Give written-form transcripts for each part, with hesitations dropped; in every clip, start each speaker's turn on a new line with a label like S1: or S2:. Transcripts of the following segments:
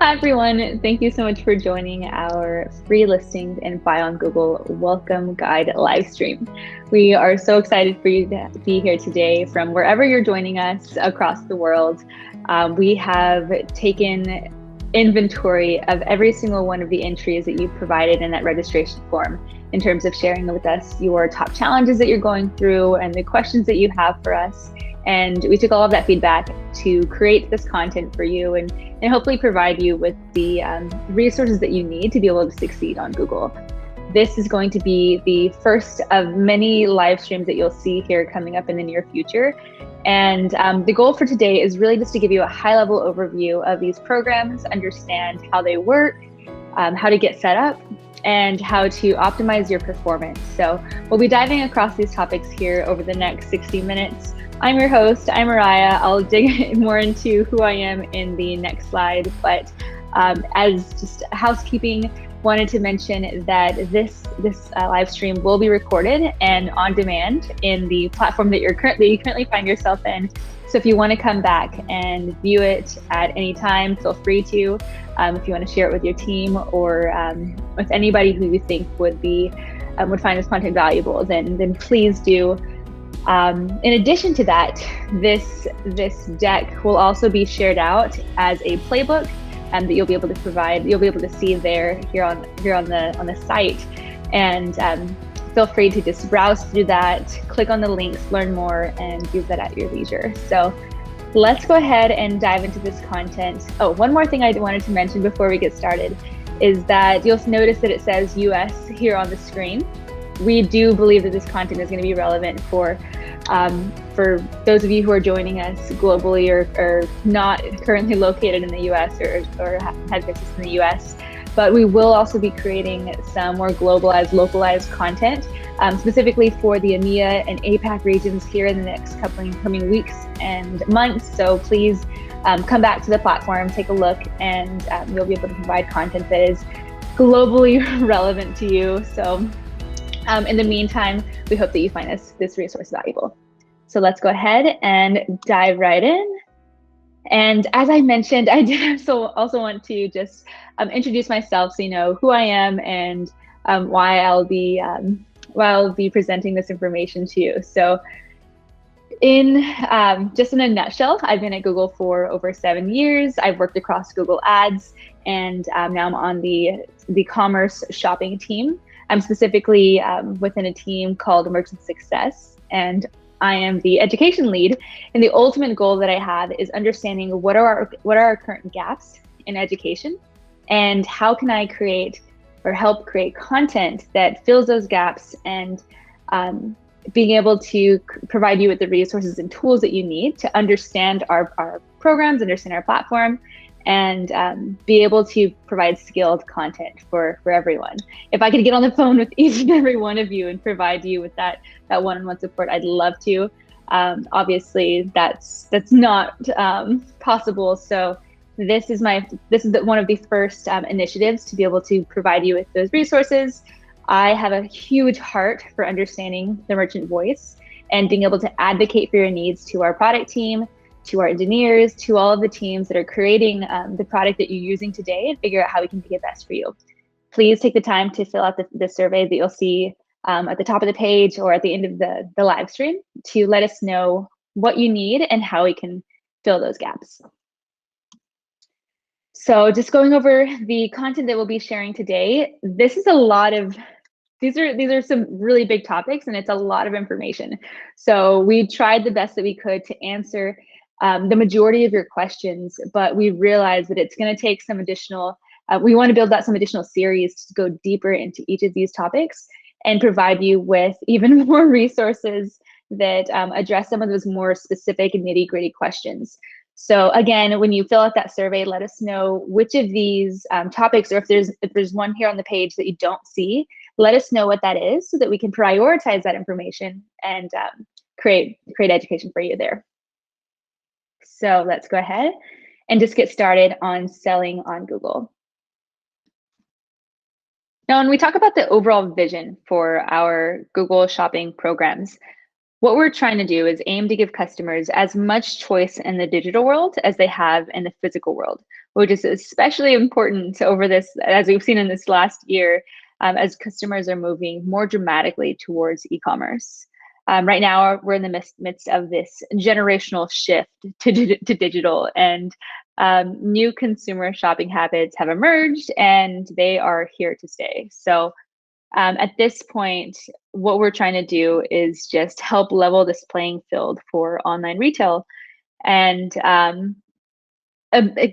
S1: Hi everyone, thank you so much for joining our free listings and buy on Google welcome guide live stream. We are so excited for you to be here today from wherever you're joining us across the world. We have taken inventory of every single one of the entries that you provided in that registration form in terms of sharing with us your top challenges that you're going through and the questions that you have for us. And we took all of that feedback to create this content for you and hopefully provide you with the resources that you need to be able to succeed on Google. This is going to be the first of many live streams that you'll see here coming up in the near future. And the goal for today is really just to give you a high-level overview of these programs, understand how they work, how to get set up, and how to optimize your performance. So we'll be diving across these topics here over the next 60 minutes. I'm your host, I'm Mariah. I'll dig more into who I am in the next slide, but as just housekeeping, wanted to mention that this live stream will be recorded and on demand in the platform that you currently find yourself in. So if you want to come back and view it at any time, feel free to. If you want to share it with your team or with anybody who you think would find this content valuable, then please do. In addition to that, this deck will also be shared out as a playbook that you'll be able to see here on the site, and feel free to just browse through that, click on the links, learn more, and use that at your leisure. So let's go ahead and dive into this content. Oh, one more thing I wanted to mention before we get started is that you'll notice that it says US here on the screen. We do believe that this content is going to be relevant for those of you who are joining us globally or not currently located in the US or have business in the US. But we will also be creating some more localized content, specifically for the EMEA and APAC regions here in the next coming weeks and months. So please come back to the platform, take a look, and you'll be able to provide content that is globally relevant to you. So in the meantime, we hope that you find this resource valuable. So let's go ahead and dive right in. And as I mentioned, I did also want to just introduce myself so you know who I am and why I'll be presenting this information to you. So just in a nutshell, I've been at Google for over 7 years. I've worked across Google Ads, and now I'm on the commerce shopping team. I'm specifically within a team called Merchant Success, and I am the education lead. And the ultimate goal that I have is understanding what are our current gaps in education, and how can I help create content that fills those gaps, and being able to provide you with the resources and tools that you need to understand our programs, understand our platform, and be able to provide skilled content for everyone. If I could get on the phone with each and every one of you and provide you with that one-on-one support, I'd love to. Obviously, that's not possible. So this is one of the first initiatives to be able to provide you with those resources. I have a huge heart for understanding the merchant voice and being able to advocate for your needs to our product team, to our engineers, to all of the teams that are creating the product that you're using today, and figure out how we can make it best for you. Please take the time to fill out the survey that you'll see at the top of the page or at the end of the live stream to let us know what you need and how we can fill those gaps. So just going over the content that we'll be sharing today, these are some really big topics, and it's a lot of information. So we tried the best that we could to answer the majority of your questions, but we realized that it's going to take some additional, we want to build out some additional series to go deeper into each of these topics and provide you with even more resources that address some of those more specific and nitty-gritty questions. So again, when you fill out that survey, let us know which of these topics, or if there's one here on the page that you don't see, let us know what that is so that we can prioritize that information and create education for you there. So let's go ahead and just get started on selling on Google. Now, when we talk about the overall vision for our Google shopping programs, what we're trying to do is aim to give customers as much choice in the digital world as they have in the physical world. which is especially important over this, as we've seen in this last year, as customers are moving more dramatically towards e-commerce. Right now, we're in the midst of this generational shift to digital, and new consumer shopping habits have emerged, and they are here to stay. So at this point, what we're trying to do is just help level this playing field for online retail and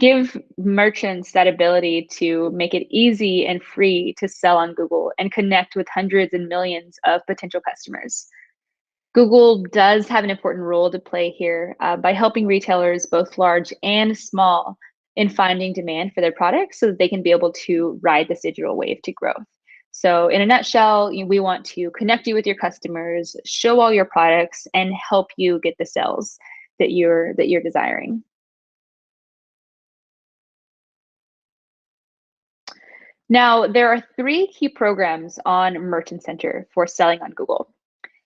S1: give merchants that ability to make it easy and free to sell on Google and connect with hundreds and millions of potential customers. Google does have an important role to play here by helping retailers, both large and small, in finding demand for their products so that they can be able to ride this digital wave to growth. So in a nutshell, we want to connect you with your customers, show all your products, and help you get the sales that you're desiring. Now, there are three key programs on Merchant Center for selling on Google.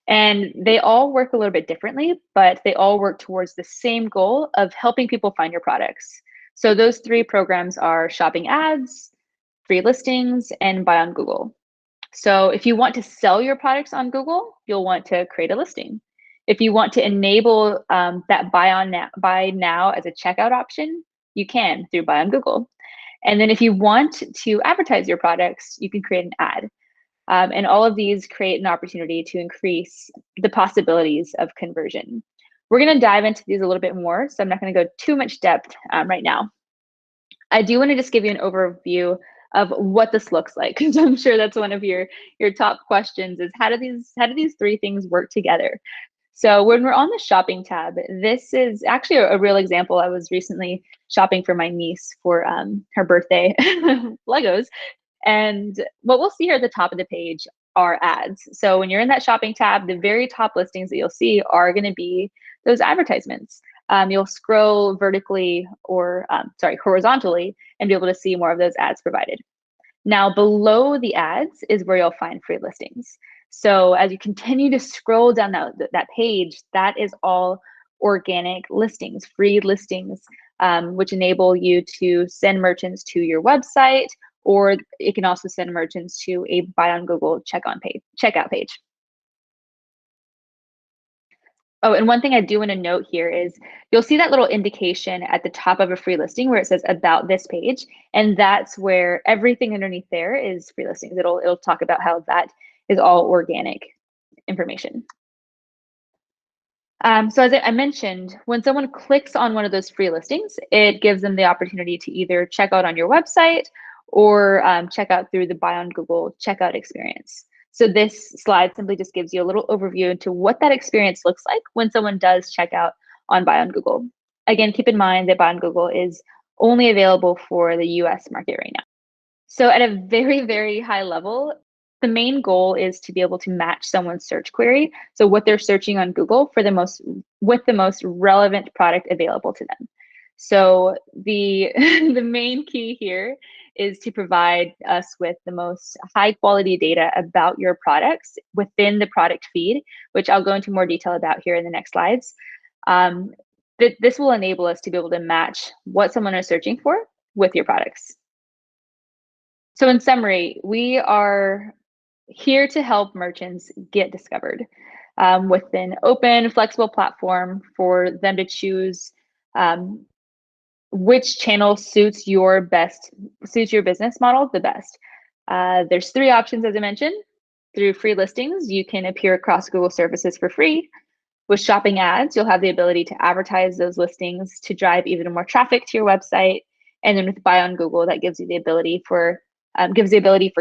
S1: And they all work a little bit differently, but they all work towards the same goal of helping people find your products. So those three programs are shopping ads, free listings, and buy on Google. So if you want to sell your products on Google, you'll want to create a listing. If you want to enable that buy now as a checkout option, you can through buy on Google. And then if you want to advertise your products, you can create an ad. And all of these create an opportunity to increase the possibilities of conversion. We're going to dive into these a little bit more, so I'm not going to go too much depth right now. I do want to just give you an overview of what this looks like, because I'm sure that's one of your top questions is how do these three things work together? So when we're on the shopping tab, this is actually a real example. I was recently shopping for my niece for her birthday Legos. And what we'll see here at the top of the page are ads. So when you're in that shopping tab, the very top listings that you'll see are going to be those advertisements. You'll scroll vertically or horizontally and be able to see more of those ads provided. Now below the ads is where you'll find free listings. So as you continue to scroll down that page, that is all organic listings, free listings, which enable you to send merchants to your website, or it can also send merchants to a buy on Google checkout page. Oh, and one thing I do want to note here is you'll see that little indication at the top of a free listing where it says about this page, and that's where everything underneath there is free listings. It'll talk about how that is all organic information. So as I mentioned, when someone clicks on one of those free listings, it gives them the opportunity to either check out on your website or check out through the Buy on Google checkout experience. So this slide simply just gives you a little overview into what that experience looks like when someone does check out on Buy on Google. Again, keep in mind that Buy on Google is only available for the US market right now. So at a very, very high level, the main goal is to be able to match someone's search query. So what they're searching on Google for with the most relevant product available to them. So the main key here is to provide us with the most high quality data about your products within the product feed, which I'll go into more detail about here in the next slides. This will enable us to be able to match what someone is searching for with your products. So in summary, we are here to help merchants get discovered with an open, flexible platform for them to choose which channel suits your business model the best. There's three options, as I mentioned. Through free listings, you can appear across Google services for free. With shopping ads, you'll have the ability to advertise those listings to drive even more traffic to your website. And then with Buy on Google, that gives you the ability for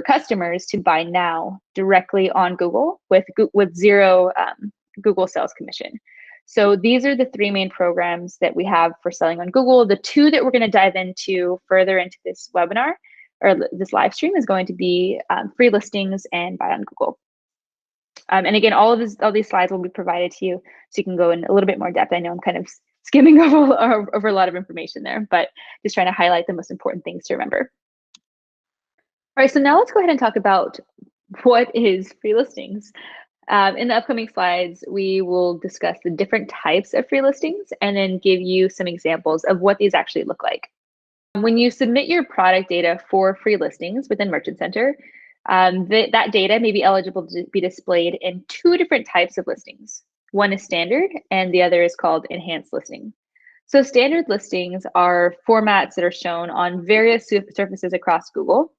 S1: customers to buy now directly on Google with zero Google sales commission. So these are the three main programs that we have for selling on Google. The two that we're going to dive into further into this webinar or this live stream is going to be free listings and Buy on Google. And again, all these slides will be provided to you so you can go in a little bit more depth. I know I'm kind of skimming over a lot of information there, but just trying to highlight the most important things to remember. All right, so now let's go ahead and talk about what is free listings. In the upcoming slides, we will discuss the different types of free listings and then give you some examples of what these actually look like. When you submit your product data for free listings within Merchant Center, that data may be eligible to be displayed in two different types of listings. One is standard and the other is called enhanced listing. So standard listings are formats that are shown on various surfaces across Google,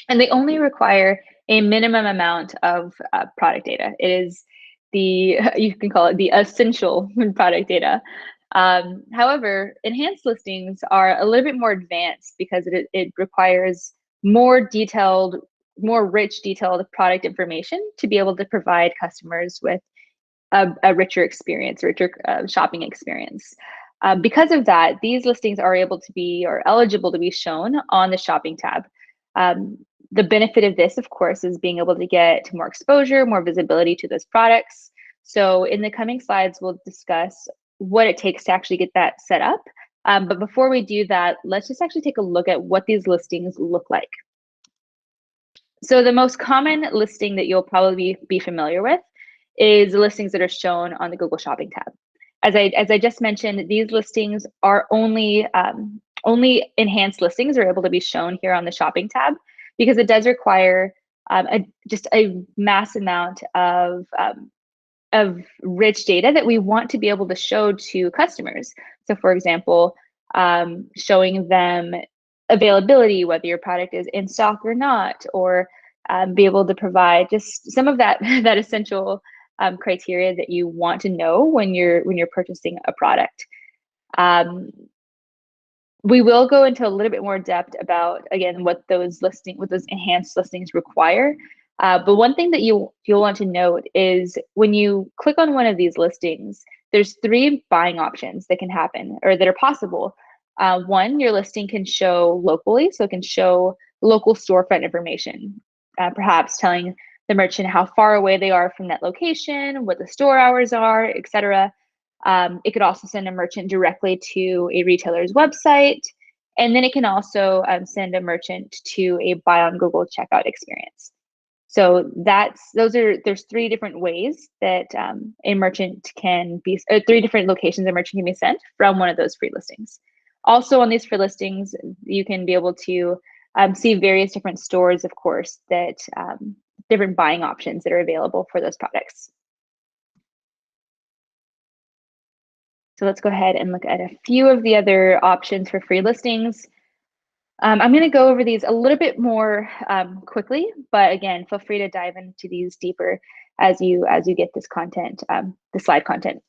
S1: and they only require a minimum amount of product data. It is you can call it the essential product data. However, enhanced listings are a little bit more advanced because it requires more detailed, more rich, detailed product information to be able to provide customers with a richer experience, richer shopping experience. Because of that, these listings are able to be or eligible to be shown on the shopping tab. The benefit of this, of course, is being able to get more exposure, more visibility to those products. So in the coming slides, we'll discuss what it takes to actually get that set up. But before we do that, let's just actually take a look at what these listings look like. So the most common listing that you'll probably be familiar with is the listings that are shown on the Google Shopping tab. As I just mentioned, these listings are only enhanced listings are able to be shown here on the Shopping tab because it does require just a mass amount of rich data that we want to be able to show to customers. So, for example, showing them availability, whether your product is in stock or not, or be able to provide just some of that essential criteria that you want to know when you're purchasing a product. We will go into a little bit more depth about, again, what those enhanced listings require. But one thing that you'll want to note is when you click on one of these listings, there's three buying options that can happen or that are possible. One, your listing can show locally, so it can show local storefront information, perhaps telling the merchant how far away they are from that location, what the store hours are, etc. It could also send a merchant directly to a retailer's website, and then it can also send a merchant to a buy on Google checkout experience. So there's three different ways that a merchant can be, three different locations a merchant can be sent from one of those free listings. Also on these free listings, you can be able to see various different stores, of course, that different buying options that are available for those products. So let's go ahead and look at a few of the other options for free listings. I'm going to go over these a little bit more quickly, but again, feel free to dive into these deeper as you get this content, the slide content.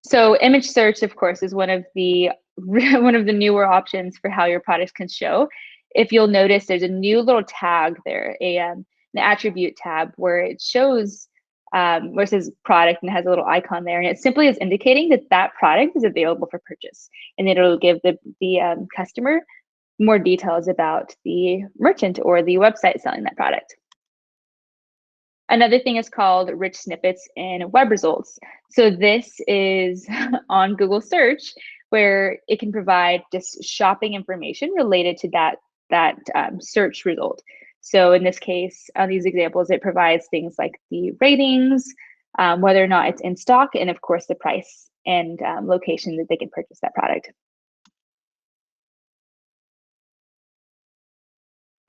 S1: So image search, of course, is one of the newer options for how your products can show. If you'll notice, there's a new little tag there, an attribute tab where it shows where it says product and it has a little icon there, and it simply is indicating that that product is available for purchase, and it'll give the customer more details about the merchant or the website selling that product. Another thing is called rich snippets in web results. So this is on Google search where it can provide just shopping information related to that search result. So in this case, on these examples, it provides things like the ratings, whether or not it's in stock, and of course the price and location that they can purchase that product.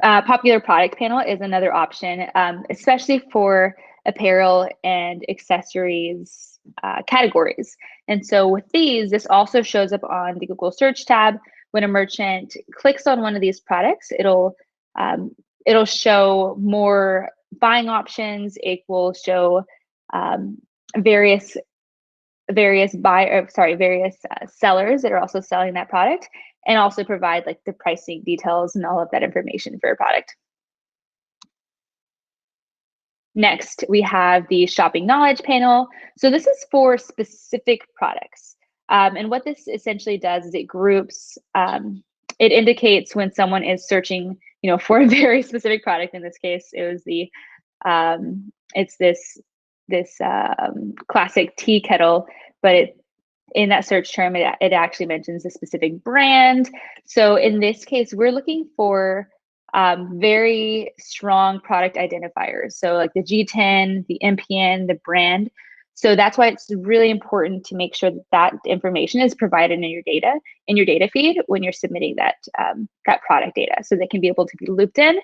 S1: Popular product panel is another option, especially for apparel and accessories categories. And so with these, this also shows up on the Google search tab. When a merchant clicks on one of these products, it'll show more buying options. It will show various sellers that are also selling that product, and also provide like the pricing details and all of that information for a product. Next, we have the shopping knowledge panel. So this is for specific products. And what this essentially does is it groups, it indicates when someone is searching, for a very specific product. In this case, it was it's this classic tea kettle, but in that search term, it actually mentions a specific brand. So in this case, we're looking for very strong product identifiers. So like the G10, the MPN, the brand. So that's why it's really important to make sure that that information is provided in your data feed when you're submitting that that product data, so they can be able to be looped in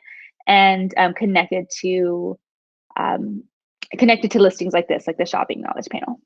S1: and connected to listings like this, like the shopping knowledge panel.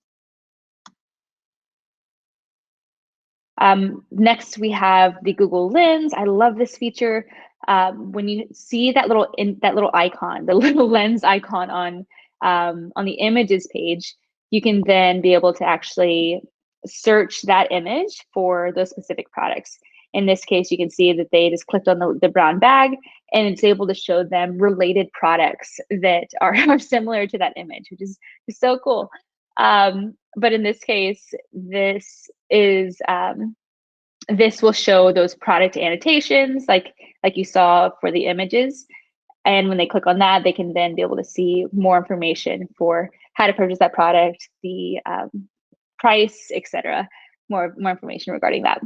S1: Next, we have the Google Lens. I love this feature. When you see that little icon, the little lens icon on the images page, you can then be able to actually search that image for those specific products. In this case, you can see that they just clicked on the brown bag, and it's able to show them related products that are similar to that image, which is so cool. But in this case, this will show those product annotations like you saw for the images. And when they click on that, they can then be able to see more information for how to purchase that product, the price, etc. More information regarding that.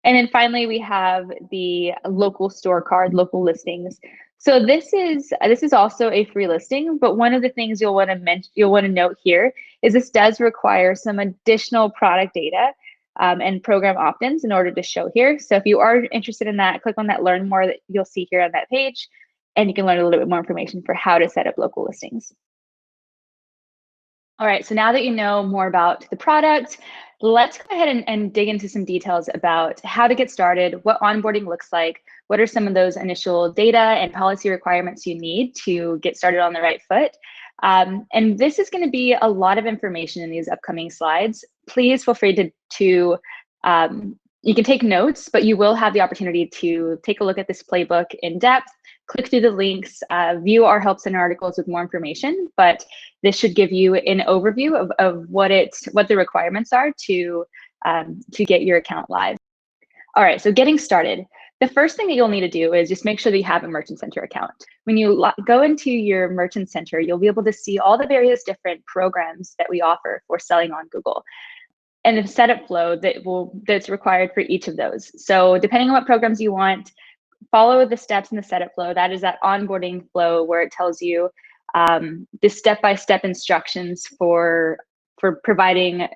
S1: And then finally, we have the local store card, local listings. So this is also a free listing, but one of the things you'll want to note here is this does require some additional product data and program opt-ins in order to show here. So if you are interested in that, click on that Learn More that you'll see here on that page, and you can learn a little bit more information for how to set up local listings. All right, so now that you know more about the product, let's go ahead and dig into some details about how to get started, what onboarding looks like, what are some of those initial data and policy requirements you need to get started on the right foot. And this is going to be a lot of information in these upcoming slides. Please feel free to you can take notes, but you will have the opportunity to take a look at this playbook in depth, click through the links, view our help center articles with more information, but this should give you an overview of what the requirements are to get your account live. All right, so getting started. The first thing that you'll need to do is just make sure that you have a Merchant Center account. When you go into your Merchant Center, you'll be able to see all the various different programs that we offer for selling on Google, and the setup flow that's required for each of those. So depending on what programs you want, follow the steps in the setup flow. That is that onboarding flow where it tells you the step-by-step instructions for providing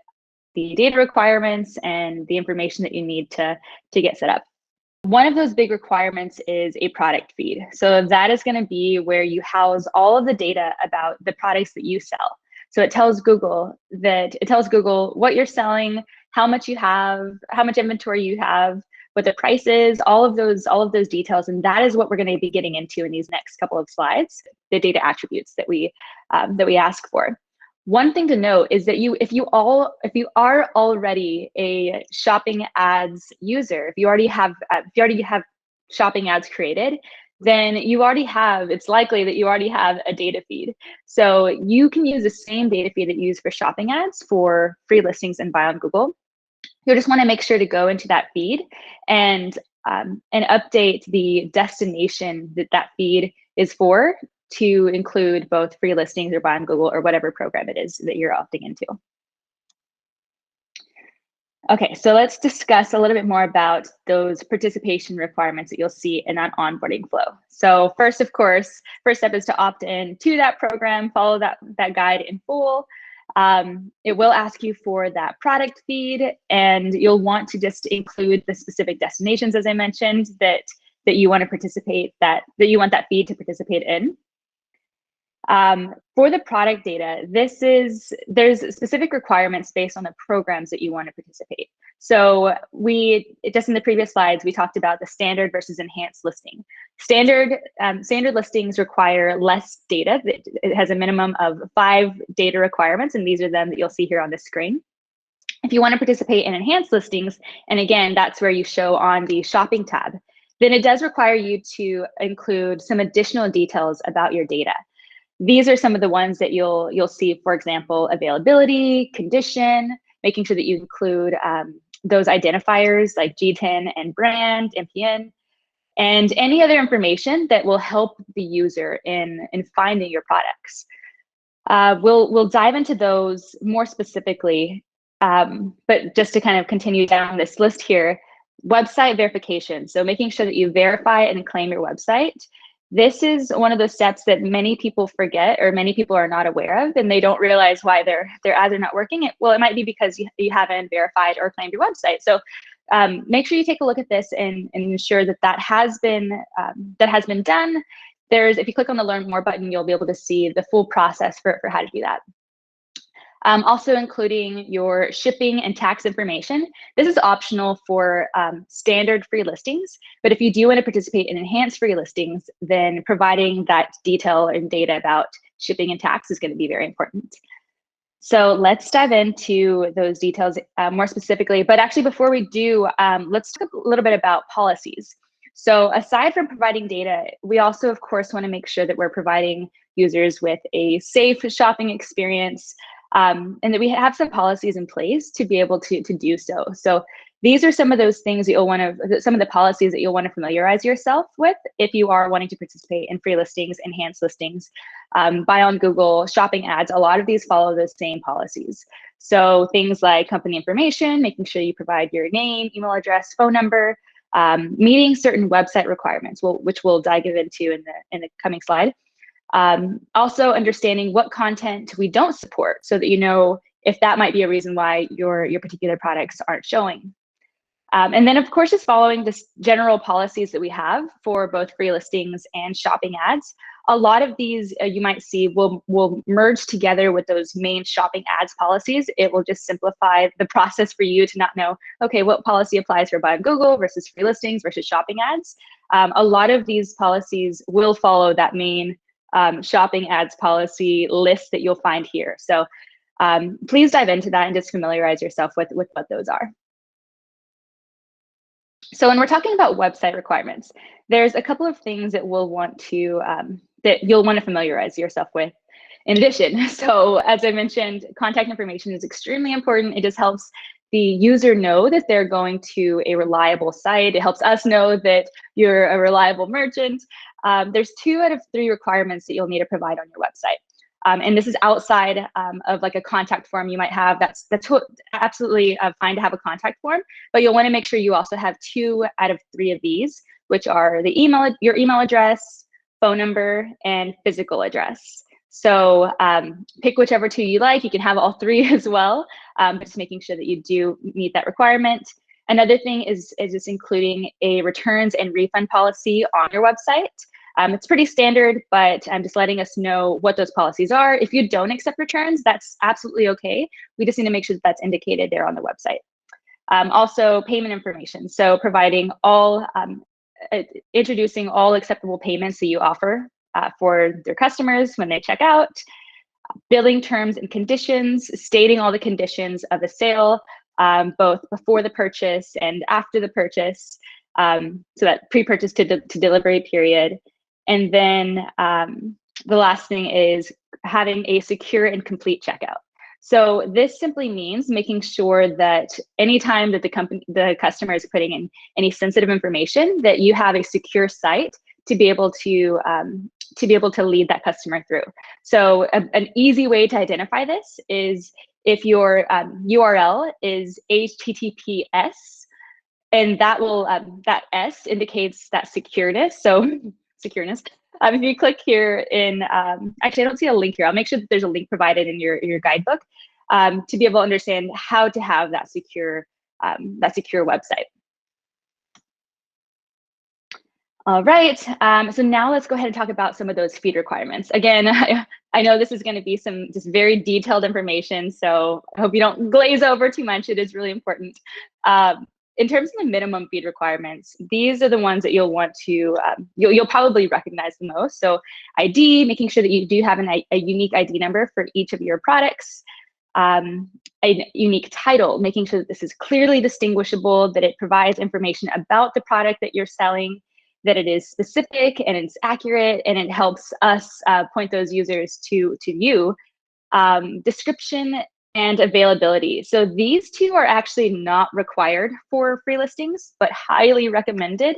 S1: the data requirements and the information that you need to get set up. One of those big requirements is a product feed. So that is going to be where you house all of the data about the products that you sell. So it tells Google what you're selling, how much you have, how much inventory you have, what the price is, all of those details, and that is what we're going to be getting into in these next couple of slides, the data attributes that we ask for. One thing to note is that if you are already a shopping ads user, if you already have shopping ads created, then it's likely that you already have a data feed. So you can use the same data feed that you use for shopping ads for free listings and buy on Google. You'll just want to make sure to go into that feed and update the destination that feed is for to include both free listings or buy on Google or whatever program it is that you're opting into. Okay, so let's discuss a little bit more about those participation requirements that you'll see in that onboarding flow. So first, of course, first step is to opt in to that program, follow that guide in full. It will ask you for that product feed, and you'll want to just include the specific destinations, as I mentioned, that you want to participate, that you want that feed to participate in. For the product data, there's specific requirements based on the programs that you want to participate. So just in the previous slides, we talked about the standard versus enhanced listing. Standard listings require less data. It has a minimum of 5 data requirements, and these are them that you'll see here on the screen. If you want to participate in enhanced listings, and again, that's where you show on the shopping tab, then it does require you to include some additional details about your data. These are some of the ones that you'll see, for example, availability, condition, making sure that you include those identifiers like GTIN and brand, MPN, and any other information that will help the user in finding your products. We'll dive into those more specifically, but just to kind of continue down this list here, website verification. So making sure that you verify and claim your website. This is one of those steps that many people forget or many people are not aware of, and they don't realize why their ads are not working. Well, it might be because you haven't verified or claimed your website. So make sure you take a look at this and ensure that that has been done. If you click on the Learn More button, you'll be able to see the full process for how to do that. Also including your shipping and tax information. This is optional for standard free listings, but if you do want to participate in enhanced free listings, then providing that detail and data about shipping and tax is going to be very important. So let's dive into those details more specifically. But actually, before we do, let's talk a little bit about policies. So aside from providing data, we also, of course, want to make sure that we're providing users with a safe shopping experience, and that we have some policies in place to be able to do so. So these are some of those things that you'll want to, some of the policies that you'll want to familiarize yourself with if you are wanting to participate in free listings, enhanced listings, buy on Google, shopping ads. A lot of these follow the same policies. So things like company information, making sure you provide your name, email address, phone number, meeting certain website requirements, which we'll dive into in the coming slide. Also understanding what content we don't support so that you know if that might be a reason why your particular products aren't showing. And then, of course, just following the general policies that we have for both free listings and shopping ads. A lot of these you might see will merge together with those main shopping ads policies. It will just simplify the process for you to not know, okay, what policy applies for buy on Google versus free listings versus shopping ads. A lot of these policies will follow that main shopping ads policy list that you'll find here. So please dive into that and just familiarize yourself with what those are. So when we're talking about website requirements, there's a couple of things that we'll want to that you'll want to familiarize yourself with in addition. So as I mentioned, contact information is extremely important. It just helps the user know that they're going to a reliable site. It helps us know that you're a reliable merchant. There's 2 out of 3 requirements that you'll need to provide on your website. And this is outside of like a contact form you might have. That's absolutely fine to have a contact form, but you'll want to make sure you also have 2 out of 3 of these, which are your email address, phone number, and physical address. So pick whichever 2 you like. You can have all 3 as well, but just making sure that you do meet that requirement. Another thing is just including a returns and refund policy on your website. It's pretty standard, but I'm just letting us know what those policies are. If you don't accept returns, that's absolutely okay. We just need to make sure that that's indicated there on the website. Also, payment information. So providing introducing all acceptable payments that you offer for their customers when they check out. Billing terms and conditions, stating all the conditions of the sale, both before the purchase and after the purchase. So that pre-purchase to delivery period. And then the last thing is having a secure and complete checkout. So this simply means making sure that anytime that the customer is putting in any sensitive information, that you have a secure site to be able to lead that customer through. So an easy way to identify this is if your URL is HTTPS, and that will that S indicates that secureness. So secureness. If you click here in, actually, I don't see a link here. I'll make sure that there's a link provided in your guidebook to be able to understand how to have that secure website. All right, so now let's go ahead and talk about some of those feed requirements. Again, I know this is going to be some just very detailed information, so I hope you don't glaze over too much. It is really important. In terms of the minimum feed requirements, these are the ones that you'll want to, you'll probably recognize the most. So ID, making sure that you do have a unique ID number for each of your products. A unique title, making sure that this is clearly distinguishable, that it provides information about the product that you're selling, that it is specific and it's accurate, and it helps us point those users to you. Description and availability. So these 2 are actually not required for free listings, but highly recommended,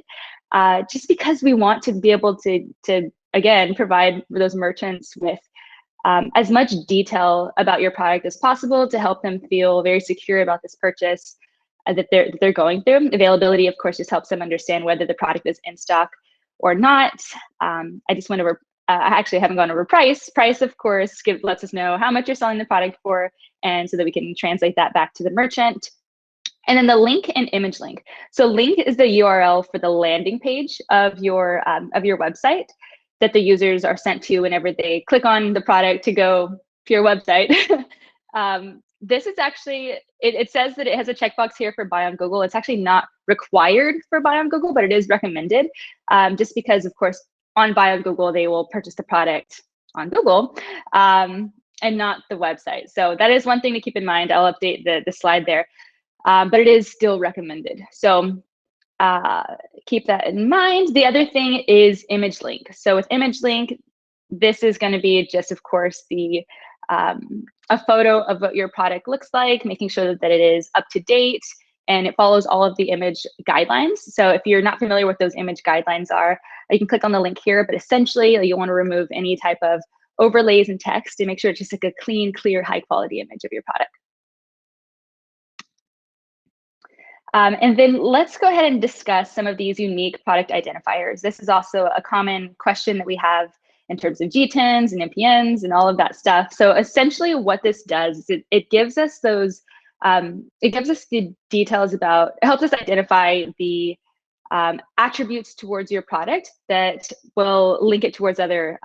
S1: just because we want to be able to again, provide those merchants with as much detail about your product as possible to help them feel very secure about this purchase that they're going through. Availability, of course, just helps them understand whether the product is in stock or not. I just went over, I actually haven't gone over price. Price, of course, lets us know how much you're selling the product for, and so that we can translate that back to the merchant. And then the link and image link. So link is the URL for the landing page of your website that the users are sent to whenever they click on the product to go to your website. This is actually, it says that it has a checkbox here for buy on Google. It's actually not required for buy on Google, but it is recommended, just because, of course, on buy on Google, they will purchase the product on Google and not the website. So that is one thing to keep in mind. I'll update the slide there, but it is still recommended. So keep that in mind. The other thing is image link. So with image link, this is going to be just, of course, the a photo of what your product looks like, making sure that it is up to date and it follows all of the image guidelines. So if you're not familiar with those image guidelines are, you can click on the link here, but essentially you'll want to remove any type of overlays and text to make sure it's just like a clean, clear, high quality image of your product. And then let's go ahead and discuss some of these unique product identifiers. This is also a common question that we have in terms of GTINs and NPNs and all of that stuff. So essentially what this does is it gives us those, it gives us the details about, it helps us identify the attributes towards your product that will link it towards other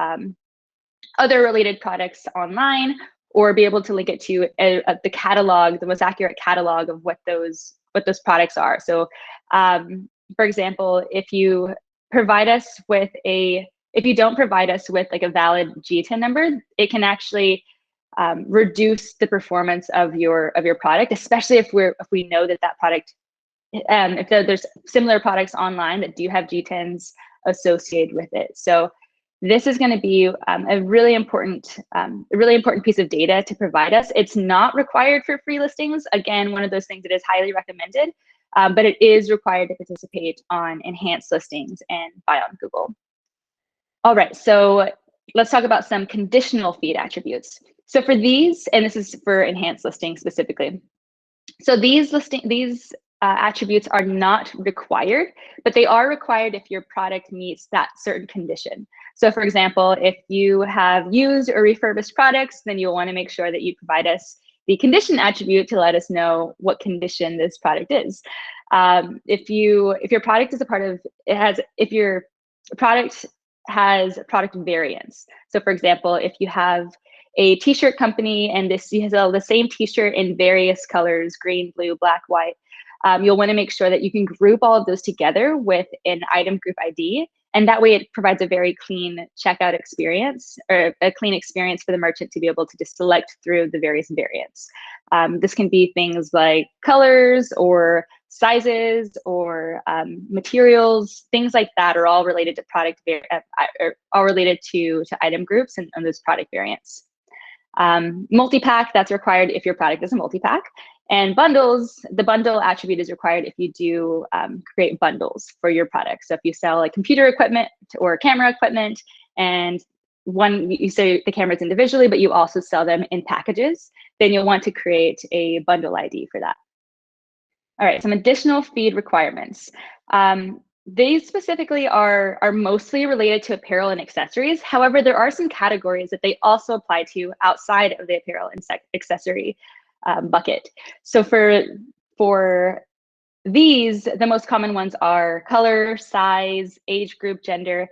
S1: related products online, or be able to link it to the catalog, the most accurate catalog of what those products are. So for example, if you provide us with if you don't provide us with like a valid GTIN number, it can actually reduce the performance of your product, especially if we know that product, if there's similar products online that do have GTINs associated with it. So this is going to be a really important piece of data to provide us. It's not required for free listings. Again, one of those things that is highly recommended, but it is required to participate on enhanced listings and buy on Google. All right, so let's talk about some conditional feed attributes. So for these, and this is for enhanced listings specifically. So these attributes are not required, but they are required if your product meets that certain condition. So for example, if you have used or refurbished products, then you'll want to make sure that you provide us the condition attribute to let us know what condition this product is. If your product is if your product has product variants. So for example, if you have a t-shirt company and you sell the same t-shirt in various colors, green, blue, black, white, you'll want to make sure that you can group all of those together with an item group ID. And that way it provides a very clean checkout experience, or a clean experience for the merchant to be able to just select through the various variants. This can be things like colors or sizes or materials, things like that are all related to all related to item groups and those product variants. Multi-pack, that's required if your product is a multi-pack. And bundles, the bundle attribute is required if you do create bundles for your product. So if you sell like computer equipment or camera equipment, and you say the cameras individually, but you also sell them in packages, then you'll want to create a bundle ID for that. All right, some additional feed requirements. These specifically are mostly related to apparel and accessories. However, there are some categories that they also apply to outside of the apparel and accessory bucket. So for these, the most common ones are color, size, age group, gender.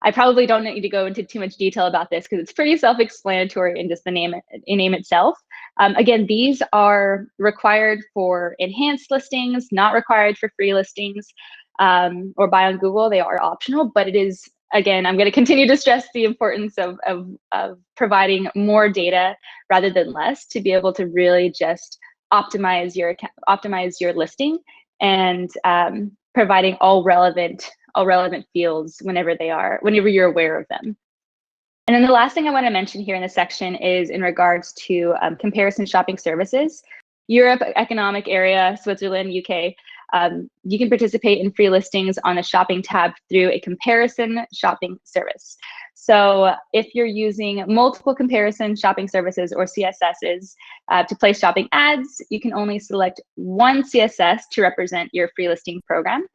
S1: I probably don't need to go into too much detail about this because it's pretty self-explanatory in just the name itself. Again, these are required for enhanced listings, not required for free listings or buy on Google. They are optional, but it is, again, I'm going to continue to stress the importance of providing more data rather than less to be able to really just optimize your listing and providing all relevant fields whenever you're aware of them. And then the last thing I want to mention here in this section is in regards to comparison shopping services. Europe, economic area, Switzerland, UK, you can participate in free listings on the shopping tab through a comparison shopping service. So if you're using multiple comparison shopping services or CSSs to place shopping ads, you can only select one CSS to represent your free listing program.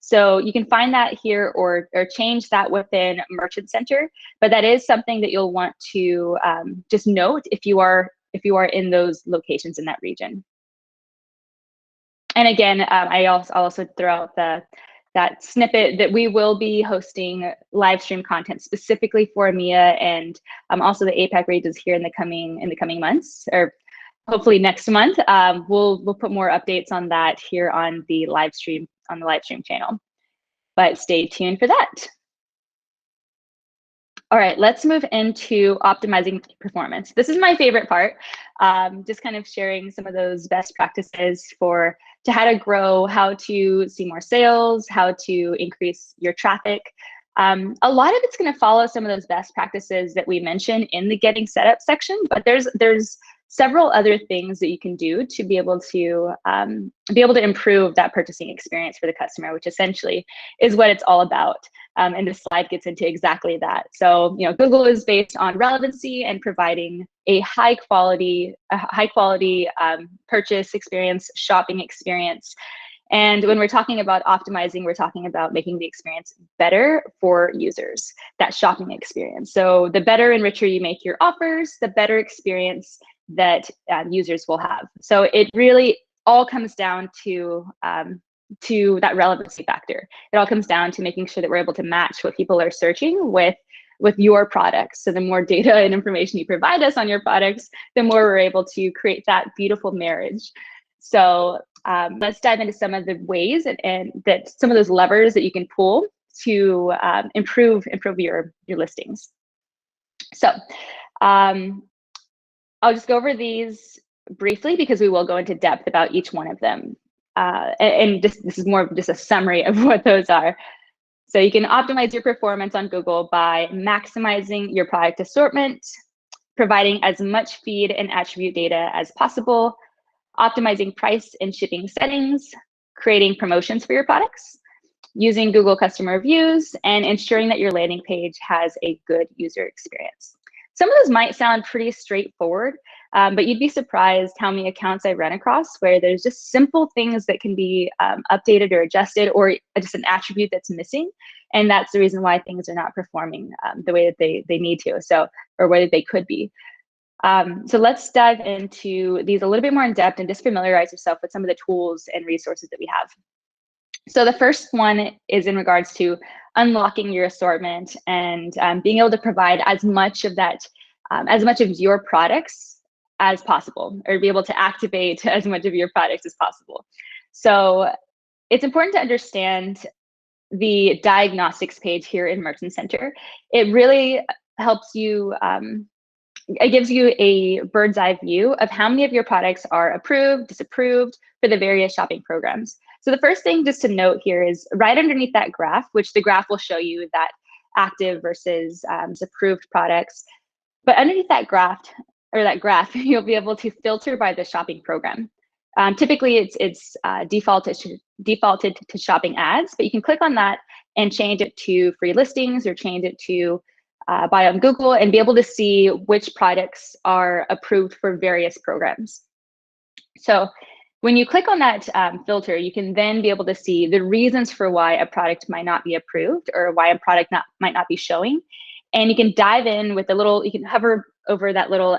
S1: So you can find that here or change that within Merchant Center, but that is something that you'll want to just note if you are in those locations in that region. And again, I'll also throw out that snippet that we will be hosting live stream content specifically for EMEA and also the APAC regions here in the coming months, or hopefully next month. We'll put more updates on that here on the live stream channel. But stay tuned for that. All right, let's move into optimizing performance. This is my favorite part, just kind of sharing some of those best practices to how to grow, how to see more sales, how to increase your traffic. A lot of it's going to follow some of those best practices that we mentioned in the getting set up section, but there's several other things that you can do to be able to improve that purchasing experience for the customer, which essentially is what it's all about. And this slide gets into exactly that. So, Google is based on relevancy and providing a high quality purchase experience, shopping experience. And when we're talking about optimizing, we're talking about making the experience better for users, that shopping experience. So the better and richer you make your offers, the better experience that users will have. So it really all comes down to that relevancy factor. It all comes down to making sure that we're able to match what people are searching with your products. So the more data and information you provide us on your products, the more we're able to create that beautiful marriage. So let's dive into some of the ways and that some of those levers that you can pull to improve your listings. So I'll just go over these briefly because we will go into depth about each one of them. And this is more of just a summary of what those are. So you can optimize your performance on Google by maximizing your product assortment, providing as much feed and attribute data as possible, optimizing price and shipping settings, creating promotions for your products, using Google customer reviews, and ensuring that your landing page has a good user experience. Some of those might sound pretty straightforward, but you'd be surprised how many accounts I run across where there's just simple things that can be updated or adjusted, or just an attribute that's missing. And that's the reason why things are not performing the way that they need to, or where they could be. So let's dive into these a little bit more in depth and just familiarize yourself with some of the tools and resources that we have. So the first one is in regards to unlocking your assortment and being able to provide as much of your products as possible, or be able to activate as much of your products as possible. So it's important to understand the diagnostics page here in Merchant Center. It really helps you, it gives you a bird's eye view of how many of your products are approved, disapproved for the various shopping programs. So the first thing just to note here is right underneath that graph, which the graph will show you that active versus disapproved products. But underneath that graph, you'll be able to filter by the shopping program. Typically, it's defaulted to shopping ads, but you can click on that and change it to free listings or change it to buy on Google and be able to see which products are approved for various programs. So when you click on that filter, you can then be able to see the reasons for why a product might not be approved or why a product might not be showing. And you can dive in with you can hover over that little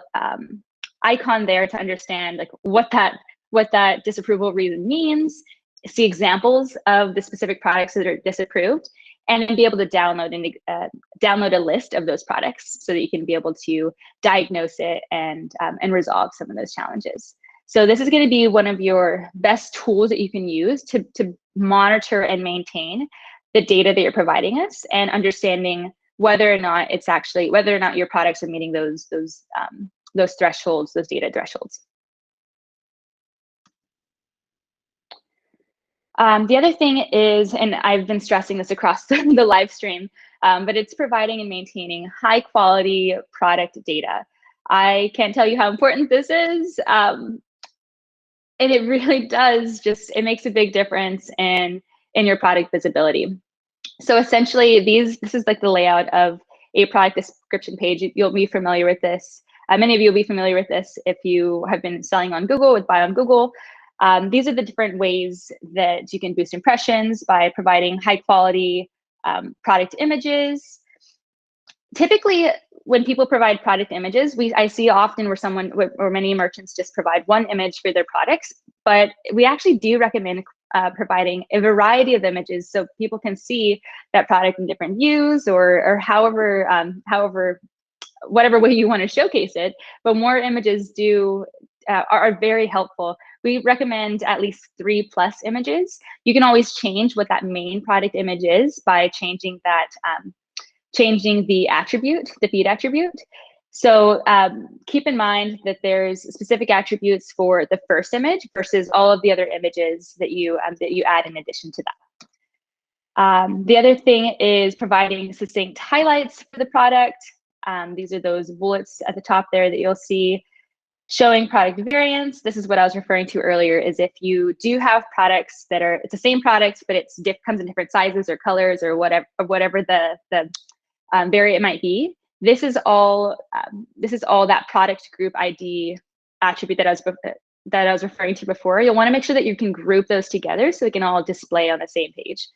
S1: icon there to understand like what that disapproval reason means, see examples of the specific products that are disapproved, and then be able to download a list of those products so that you can be able to diagnose it and resolve some of those challenges. So this is going to be one of your best tools that you can use to monitor and maintain the data that you're providing us and understanding whether or not your products are meeting those thresholds, those data thresholds. The other thing is, and I've been stressing this across the live stream, but it's providing and maintaining high quality product data. I can't tell you how important this is. And it really does it makes a big difference in your product visibility. So essentially this is like the layout of a product description page. You'll be familiar with this. Many of you will be familiar with this if you have been selling on Google with Buy on Google. These are the different ways that you can boost impressions by providing high quality product images. Typically, when people provide product images, I see often where many merchants just provide one image for their products, but we actually do recommend providing a variety of images so people can see that product in different views or however, whatever way you want to showcase it. But more images are very helpful. We recommend at least 3+ images. You can always change what that main product image is by changing the attribute, the feed attribute. So keep in mind that there's specific attributes for the first image versus all of the other images that you add in addition to that. The other thing is providing succinct highlights for the product. These are those bullets at the top there that you'll see. Showing product variants. This is what I was referring to earlier, is if you do have products that it's the same product, but comes in different sizes or colors or whatever the variant might be. This is all that product group ID attribute that I was referring to before. You'll want to make sure that you can group those together so they can all display on the same page.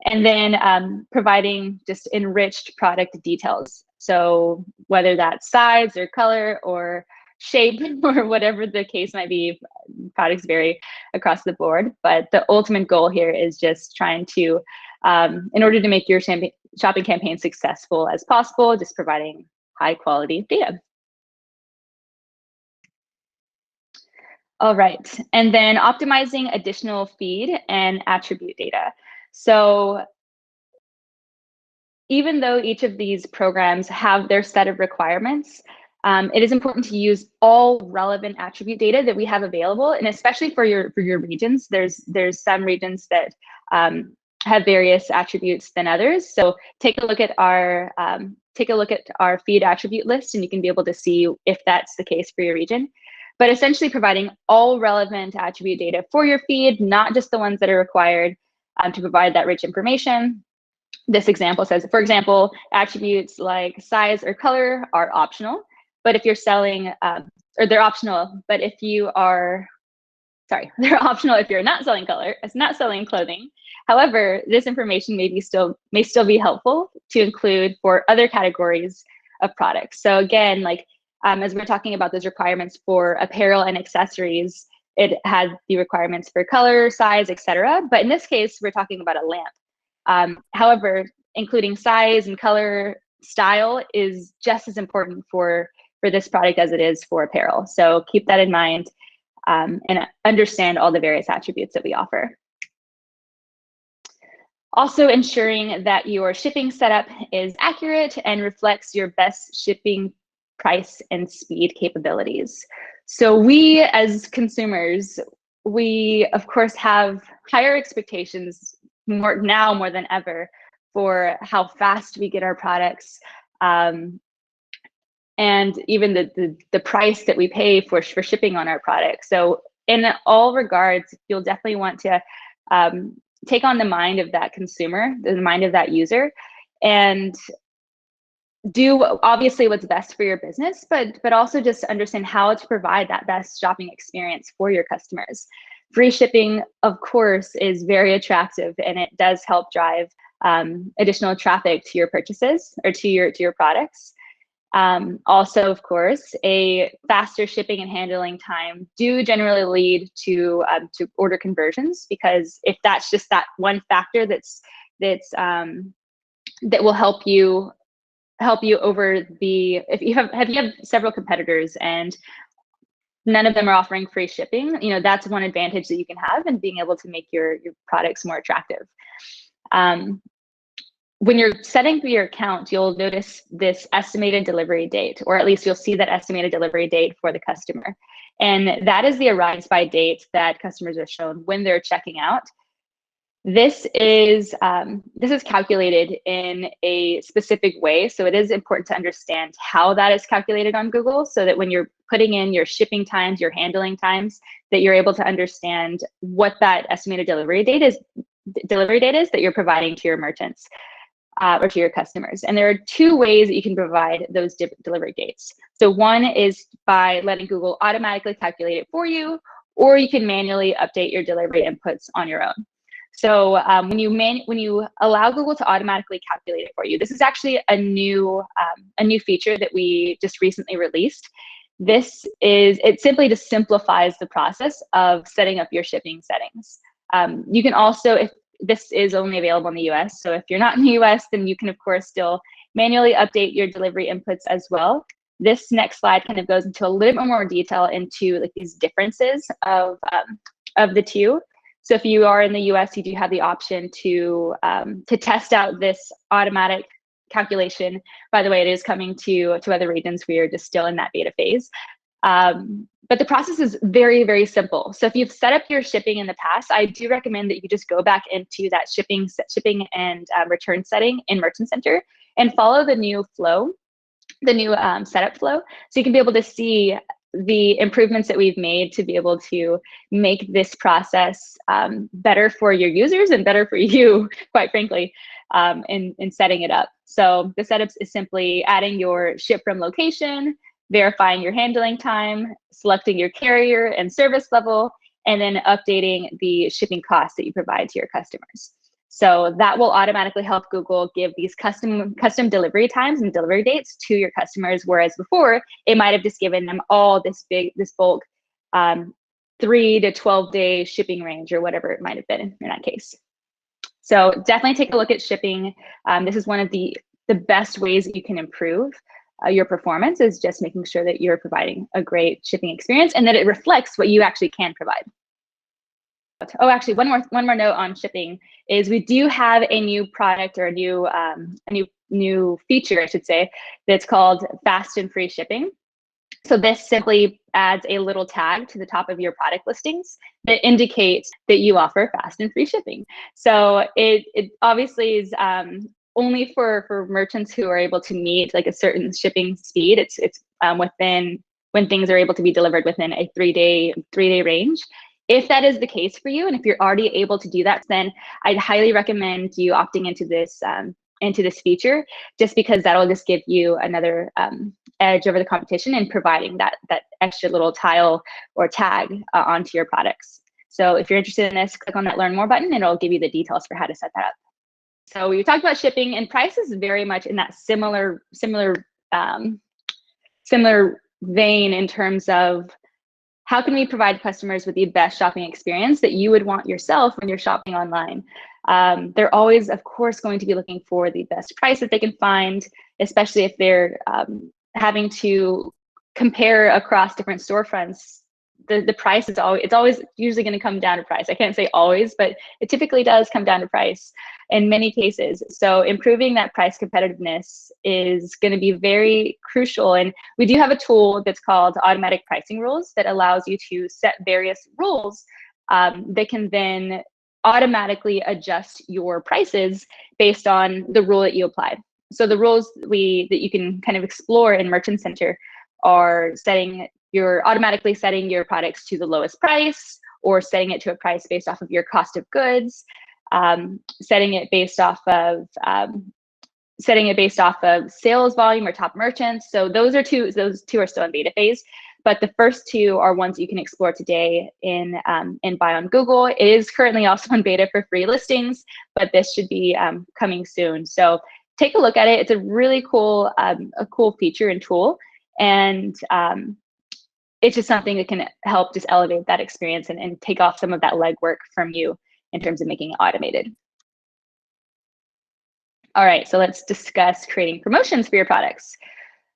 S1: And then providing just enriched product details. So whether that's size or color or shape or whatever the case might be, products vary across the board. But the ultimate goal here is just trying to, in order to make your shopping campaign successful as possible, just providing high quality data. All right, and then optimizing additional feed and attribute data. So even though each of these programs have their set of requirements, it is important to use all relevant attribute data that we have available, and especially for your regions. There's some regions that have various attributes than others. So take a look at our feed attribute list, and you can be able to see if that's the case for your region. But essentially providing all relevant attribute data for your feed, not just the ones that are required to provide that rich information. This example says, for example, attributes like size or color are optional, but if you're selling, or they're optional, but if you are, sorry, they're optional if you're not selling color, it's not selling clothing. However, this information may still be helpful to include for other categories of products. So again, like as we're talking about those requirements for apparel and accessories, it has the requirements for color, size, etc. But in this case, we're talking about a lamp. However, including size and color, style is just as important for this product as it is for apparel. So keep that in mind and understand all the various attributes that we offer. Also ensuring that your shipping setup is accurate and reflects your best shipping price and speed capabilities. So we as consumers, we of course have higher expectations more than ever for how fast we get our products, and even the price that we pay for shipping on our products. So in all regards, you'll definitely want to take on the mind of that consumer, the mind of that user, and do obviously what's best for your business, but also just understand how to provide that best shopping experience for your customers. Free shipping, of course, is very attractive, and it does help drive additional traffic to your purchases or to your products. Also, of course, a faster shipping and handling time do generally lead to order conversions, because if that's just that one factor that will help you over if you have several competitors and none of them are offering free shipping, that's one advantage that you can have in being able to make your products more attractive. When you're setting for your account, you'll notice this estimated delivery date, or at least you'll see that estimated delivery date for the customer. And that is the arrives by date that customers are shown when they're checking out. This is calculated in a specific way. So it is important to understand how that is calculated on Google, so that when you're putting in your shipping times, your handling times, that you're able to understand what that estimated delivery date is that you're providing to your merchants. Or to your customers. And there are two ways that you can provide those delivery dates. So one is by letting Google automatically calculate it for you, or you can manually update your delivery inputs on your own. So when you allow Google to automatically calculate it for you, this is actually a new feature that we just recently released. It simply just simplifies the process of setting up your shipping settings. You can also, if this is only available in the US, so if you're not in the US, then you can of course still manually update your delivery inputs as well. This next slide kind of goes into a little bit more detail into like these differences of the two. So if you are in the US, you do have the option to test out this automatic calculation. By the way, it is coming to other regions. We are just still in that beta phase. But the process is very, very simple. So if you've set up your shipping in the past, I do recommend that you just go back into that shipping and return setting in Merchant Center and follow the new flow, the new setup flow. So you can be able to see the improvements that we've made to be able to make this process better for your users and better for you, quite frankly, in setting it up. So the setup is simply adding your ship from location, verifying your handling time, selecting your carrier and service level, and then updating the shipping costs that you provide to your customers. So that will automatically help Google give these custom delivery times and delivery dates to your customers, whereas before it might have just given them all this bulk 3 to 12 day shipping range or whatever it might have been in that case. So definitely take a look at shipping. This is one of the best ways that you can improve your performance, is just making sure that you're providing a great shipping experience and that it reflects what you actually can provide. Oh, actually, one more note on shipping is we do have a new product, or a new feature, I should say, that's called fast and free shipping. So this simply adds a little tag to the top of your product listings that indicates that you offer fast and free shipping. So it obviously is only for merchants who are able to meet like a certain shipping speed. It's within, when things are able to be delivered within a three day range. If that is the case for you, and if you're already able to do that, then I'd highly recommend you opting into this feature, just because that'll just give you another edge over the competition in providing that extra little tile or tag onto your products. So if you're interested in this, click on that Learn More button, and it'll give you the details for how to set that up. So we talked about shipping, and price is very much in that similar vein in terms of how can we provide customers with the best shopping experience that you would want yourself when you're shopping online. They're always, of course, going to be looking for the best price that they can find, especially if they're having to compare across different storefronts. The price is always usually going to come down to price. I can't say always, but it typically does come down to price in many cases. So improving that price competitiveness is going to be very crucial. And we do have a tool that's called automatic pricing rules that allows you to set various rules that can then automatically adjust your prices based on the rule that you apply. So the rules that you can kind of explore in Merchant Center are automatically setting your products to the lowest price, or setting it to a price based off of your cost of goods, setting it based off of sales volume or top merchants. So those two are still in beta phase, but the first two are ones you can explore today in Buy on Google. It is currently also in beta for free listings, but this should be coming soon. So take a look at it. It's a really cool, feature and tool, and it's just something that can help just elevate that experience and take off some of that legwork from you in terms of making it automated. All right, so let's discuss creating promotions for your products.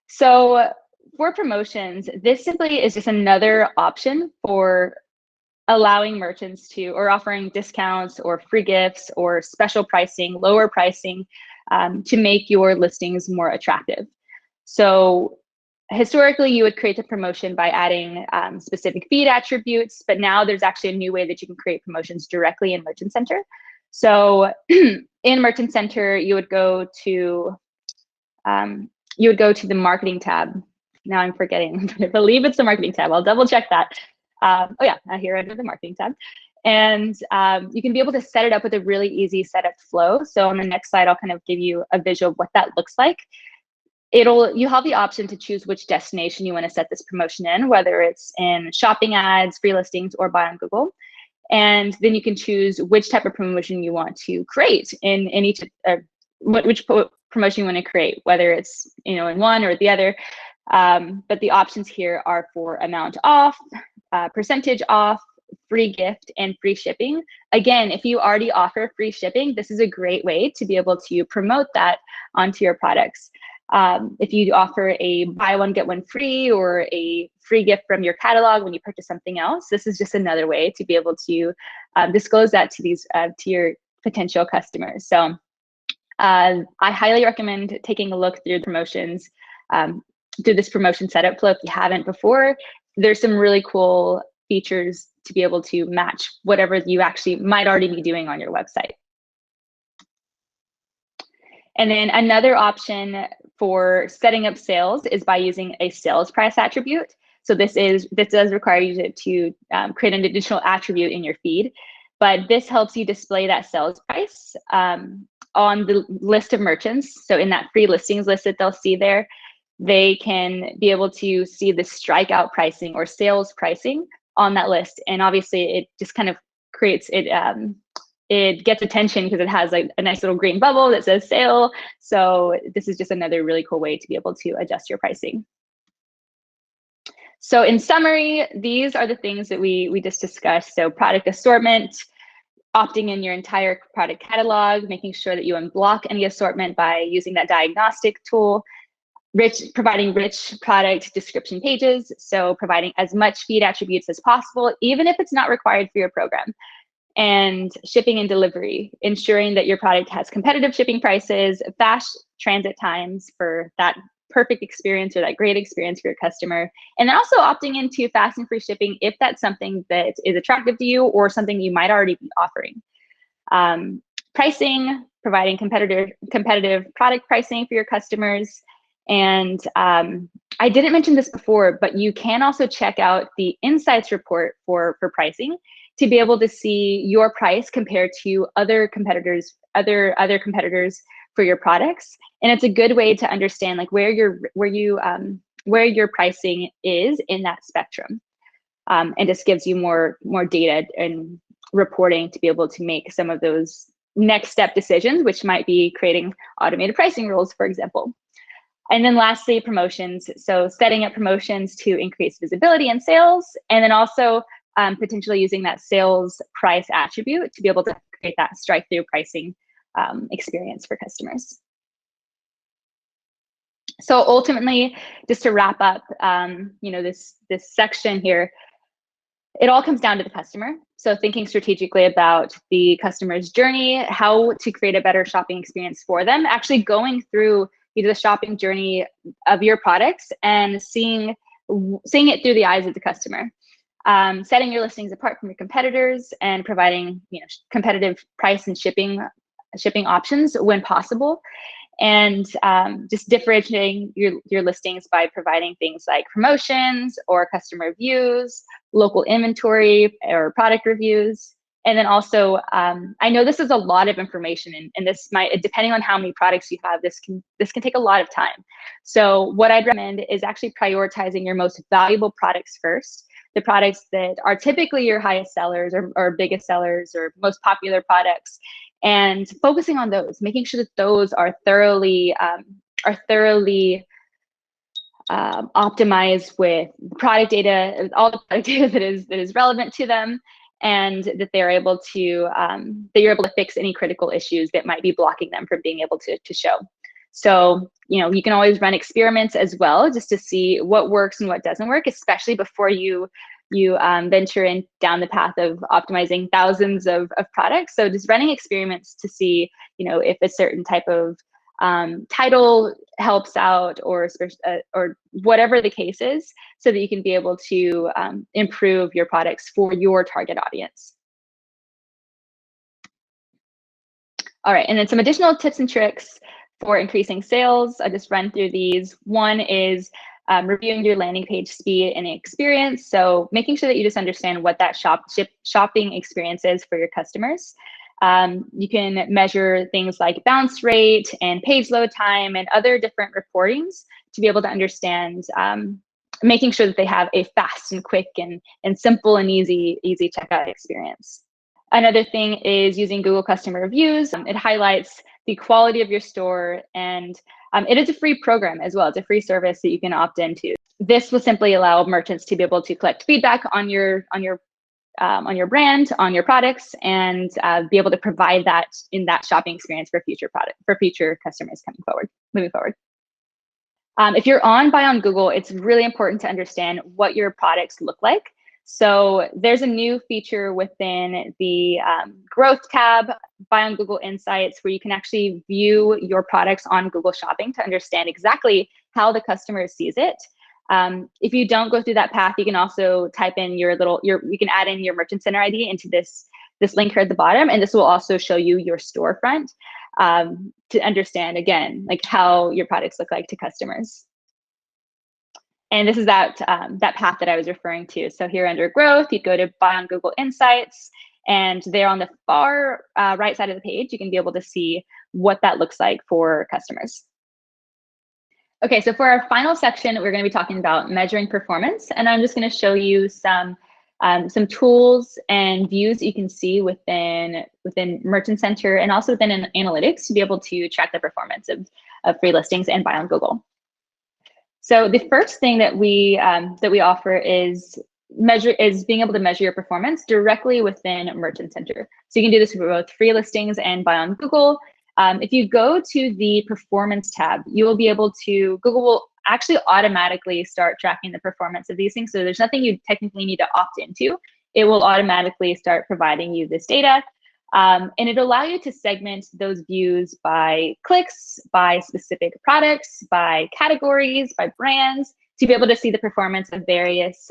S1: So for promotions, this simply is just another option for allowing merchants to, or offering discounts or free gifts or special pricing, lower pricing, to make your listings more attractive. So historically, you would create a promotion by adding specific feed attributes, but now there's actually a new way that you can create promotions directly in Merchant Center. So in Merchant Center, you would go to the marketing tab. Now I'm forgetting, I believe it's the marketing tab. I'll double check that. Oh yeah, here under the marketing tab. And you can be able to set it up with a really easy setup flow. So on the next slide, I'll kind of give you a visual of what that looks like. you have the option to choose which destination you want to set this promotion in, whether it's in shopping ads, free listings, or buy on Google. And then you can choose which type of promotion you want to create in each, which promotion you want to create, whether it's in one or the other. But the options here are for amount off, percentage off, free gift, and free shipping. Again, if you already offer free shipping, this is a great way to be able to promote that onto your products. If you offer a buy one, get one free, or a free gift from your catalog when you purchase something else, this is just another way to be able to disclose that to to your potential customers. So I highly recommend taking a look through promotions, through this promotion setup flow if you haven't before. There's some really cool features to be able to match whatever you actually might already be doing on your website. And then another option for setting up sales is by using a sales price attribute. So this does require you to create an additional attribute in your feed, but this helps you display that sales price on the list of merchants. So in that free listings list that they'll see there, they can be able to see the strikeout pricing or sales pricing on that list. And obviously it just kind of creates it, it gets attention because it has like a nice little green bubble that says sale. So this is just another really cool way to be able to adjust your pricing. So in summary, these are the things that we just discussed. So product assortment, opting in your entire product catalog, making sure that you unblock any assortment by using that diagnostic tool, providing rich product description pages. So providing as much feed attributes as possible, even if it's not required for your program. And shipping and delivery, ensuring that your product has competitive shipping prices, fast transit times for that perfect experience or that great experience for your customer. And then also opting into fast and free shipping if that's something that is attractive to you or something you might already be offering. Pricing, providing competitive product pricing for your customers. And I didn't mention this before, but you can also check out the insights report for pricing to be able to see your price compared to other competitors for your products. And it's a good way to understand like where your pricing is in that spectrum. And just gives you more data and reporting to be able to make some of those next step decisions, which might be creating automated pricing rules, for example. And then lastly, promotions. So setting up promotions to increase visibility and sales, and then also potentially using that sales price attribute to be able to create that strike-through pricing experience for customers. So ultimately, just to wrap up, this section here, it all comes down to the customer. So thinking strategically about the customer's journey, how to create a better shopping experience for them, actually going through the shopping journey of your products and seeing it through the eyes of the customer. Setting your listings apart from your competitors and providing competitive price and shipping options when possible, and just differentiating your listings by providing things like promotions or customer reviews, local inventory or product reviews. And then also, I know this is a lot of information, and this might, depending on how many products you have, this can take a lot of time. So what I'd recommend is actually prioritizing your most valuable products first, the products that are typically your highest sellers or biggest sellers or most popular products, and focusing on those, making sure that those are thoroughly optimized with product data, all the product data that is relevant to them, and that they're able to that you're able to fix any critical issues that might be blocking them from being able to show. So you can always run experiments as well, just to see what works and what doesn't work, especially before you venture down the path of optimizing thousands of products. So just running experiments to see if a certain type of title helps out, or whatever the case is, so that you can be able to improve your products for your target audience. All right, and then some additional tips and tricks for increasing sales. I just run through these. One is reviewing your landing page speed and experience. So making sure that you just understand what that shopping experience is for your customers. You can measure things like bounce rate and page load time and other different reportings to be able to understand, making sure that they have a fast and quick and simple and easy checkout experience. Another thing is using Google customer reviews. It highlights the quality of your store, and it is a free program as well. It's a free service that you can opt into. This will simply allow merchants to be able to collect feedback on your brand, on your products, and be able to provide that in that shopping experience for future customers moving forward. If you're on Buy on Google, it's really important to understand what your products look like. So there's a new feature within the Growth tab, Buy on Google Insights, where you can actually view your products on Google Shopping to understand exactly how the customer sees it. If you don't go through that path, you can also type in you can add in your Merchant Center ID into this link here at the bottom, and this will also show you your storefront to understand, again, like how your products look like to customers. And this is that path that I was referring to. So here under Growth, you go to Buy on Google Insights, and there on the far right side of the page, you can be able to see what that looks like for customers. Okay, so for our final section, we're going to be talking about measuring performance, and I'm just going to show you some tools and views that you can see within Merchant Center and also within analytics to be able to track the performance of free listings and Buy on Google. So the first thing that we offer is being able to measure your performance directly within Merchant Center. So you can do this for both free listings and Buy on Google. If you go to the performance tab, you will be able to, Google will actually automatically start tracking the performance of these things. So there's nothing you technically need to opt into. It will automatically start providing you this data. And it'll allow you to segment those views by clicks, by specific products, by categories, by brands, to be able to see the performance of various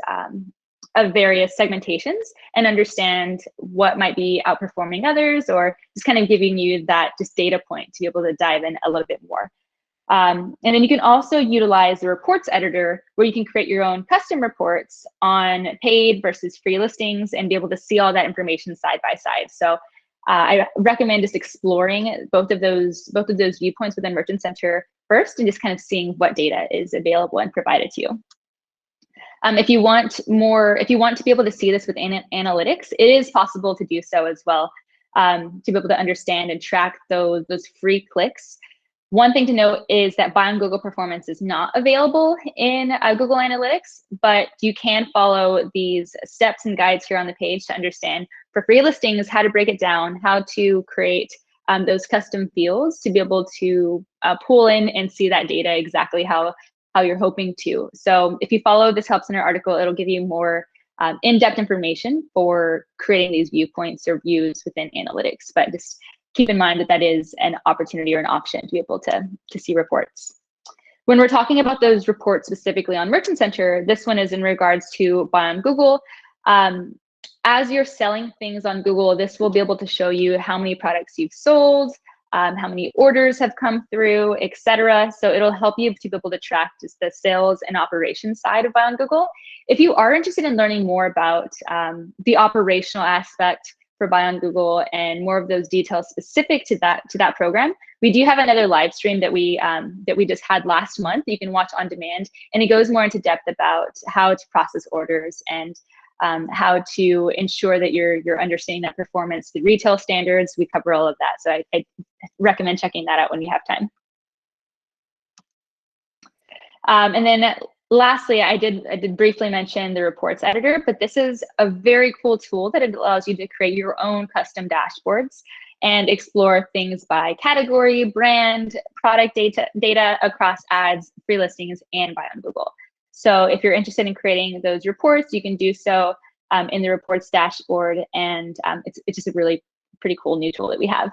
S1: segmentations and understand what might be outperforming others, or just kind of giving you that just data point to be able to dive in a little bit more. And then you can also utilize the reports editor, where you can create your own custom reports on paid versus free listings and be able to see all that information side by side. So I recommend just exploring both of those viewpoints within Merchant Center first, and just kind of seeing what data is available and provided to you. If you want to be able to see this with analytics, it is possible to do so as well, to be able to understand and track those free clicks. One thing to note is that Buy on Google performance is not available in Google Analytics, but you can follow these steps and guides here on the page to understand for free listings how to break it down, how to create those custom fields to be able to pull in and see that data exactly how you're hoping to. So if you follow this Help Center article, it'll give you more in-depth information for creating these viewpoints or views within analytics. But just keep in mind that that is an opportunity or an option to be able to see reports. When we're talking about those reports specifically on Merchant Center, this one is in regards to Buy on Google. As you're selling things on Google, this will be able to show you how many products you've sold, how many orders have come through, etc. So it'll help you to be able to track just the sales and operations side of Buy on Google. If you are interested in learning more about the operational aspect for Buy on Google and more of those details specific to that program, we do have another live stream that we just had last month. You can watch on demand, and it goes more into depth about how to process orders and how to ensure that you're understanding that performance, the retail standards. We cover all of that, so I recommend checking that out when you have time. And then lastly, I did briefly mention the reports editor, but this is a very cool tool that it allows you to create your own custom dashboards and explore things by category, brand, product data across ads, free listings, and Buy on Google. So if you're interested in creating those reports, you can do so in the reports dashboard, and it's just a really pretty cool new tool that we have.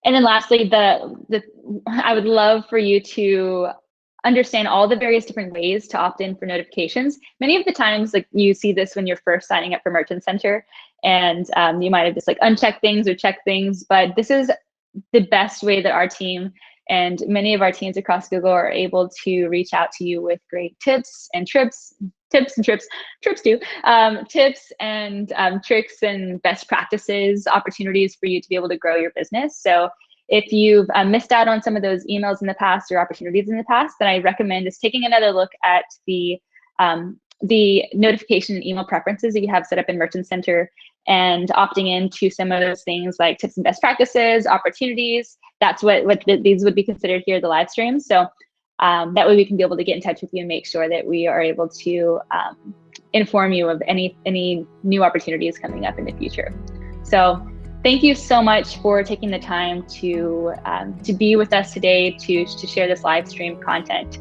S1: And then lastly, I would love for you to understand all the various different ways to opt in for notifications. Many of the times, like, you see this when you're first signing up for Merchant Center, and you might have just like unchecked things or checked things, but this is the best way that our team and many of our teams across Google are able to reach out to you with great tips and tricks trips too, tips and tricks and best practices, opportunities for you to be able to grow your business. So if you've missed out on some of those emails in the past or opportunities in the past, then I recommend just taking another look at the notification and email preferences that you have set up in Merchant Center and opting into some of those things like tips and best practices, opportunities. That's what these would be considered here, the live streams. So that way we can be able to get in touch with you and make sure that we are able to inform you of any new opportunities coming up in the future. So thank you so much for taking the time to be with us today to share this live stream content.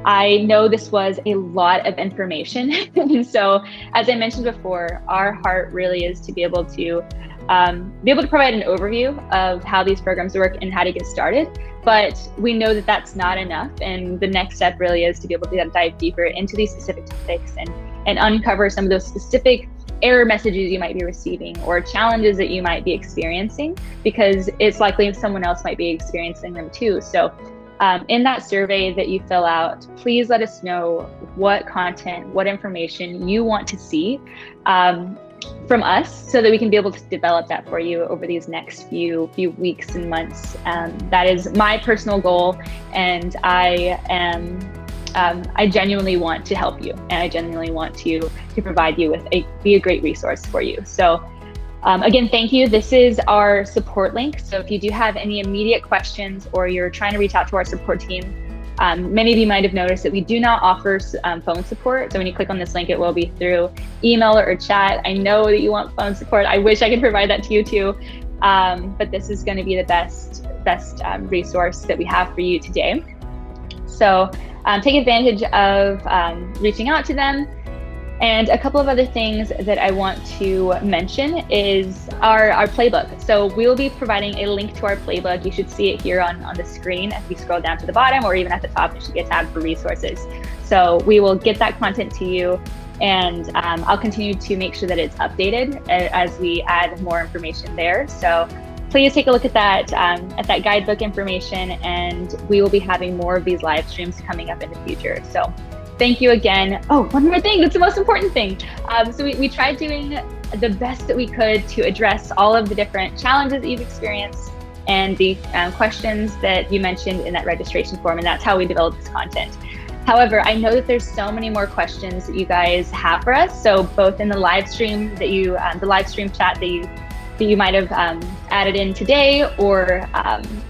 S1: I know this was a lot of information. And so, as I mentioned before, our heart really is to be able to provide an overview of how these programs work and how to get started. But we know that that's not enough. And the next step really is to be able to dive deeper into these specific topics and uncover some of those specific error messages you might be receiving or challenges that you might be experiencing, because it's likely someone else might be experiencing them too. So in that survey that you fill out, please let us know what content, what information you want to see from us so that we can be able to develop that for you over these next few weeks and months. That is my personal goal, and I genuinely want to help you, and I genuinely want to provide you with be a great resource for you. So again, thank you. This is our support link. So if you do have any immediate questions or you're trying to reach out to our support team, many of you might have noticed that we do not offer phone support. So when you click on this link, it will be through email or chat. I know that you want phone support. I wish I could provide that to you too. But this is going to be the best resource that we have for you today. So take advantage of reaching out to them. And a couple of other things that I want to mention is our playbook. So we will be providing a link to our playbook. You should see it here on the screen. If you scroll down to the bottom or even at the top, you should get tabbed for resources. So we will get that content to you, and I'll continue to make sure that it's updated as we add more information there. So please take a look at that guidebook information, and we will be having more of these live streams coming up in the future. So thank you again. Oh, one more thing, that's the most important thing. So we tried doing the best that we could to address all of the different challenges that you've experienced and the questions that you mentioned in that registration form, and that's how we developed this content. However, I know that there's so many more questions that you guys have for us. So both in the live stream that the live stream chat that you might have added in today, or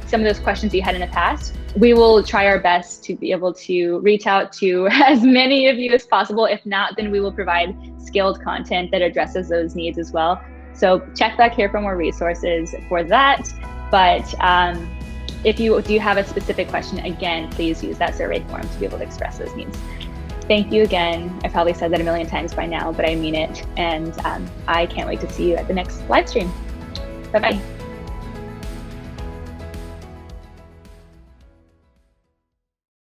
S1: some of those questions you had in the past, we will try our best to be able to reach out to as many of you as possible. If not, then we will provide skilled content that addresses those needs as well. So check back here for more resources for that. But if you do have a specific question, again, please use that survey form to be able to express those needs. Thank you again. I probably said that a million times by now, but I mean it. And I can't wait to see you at the next live stream. Bye-bye.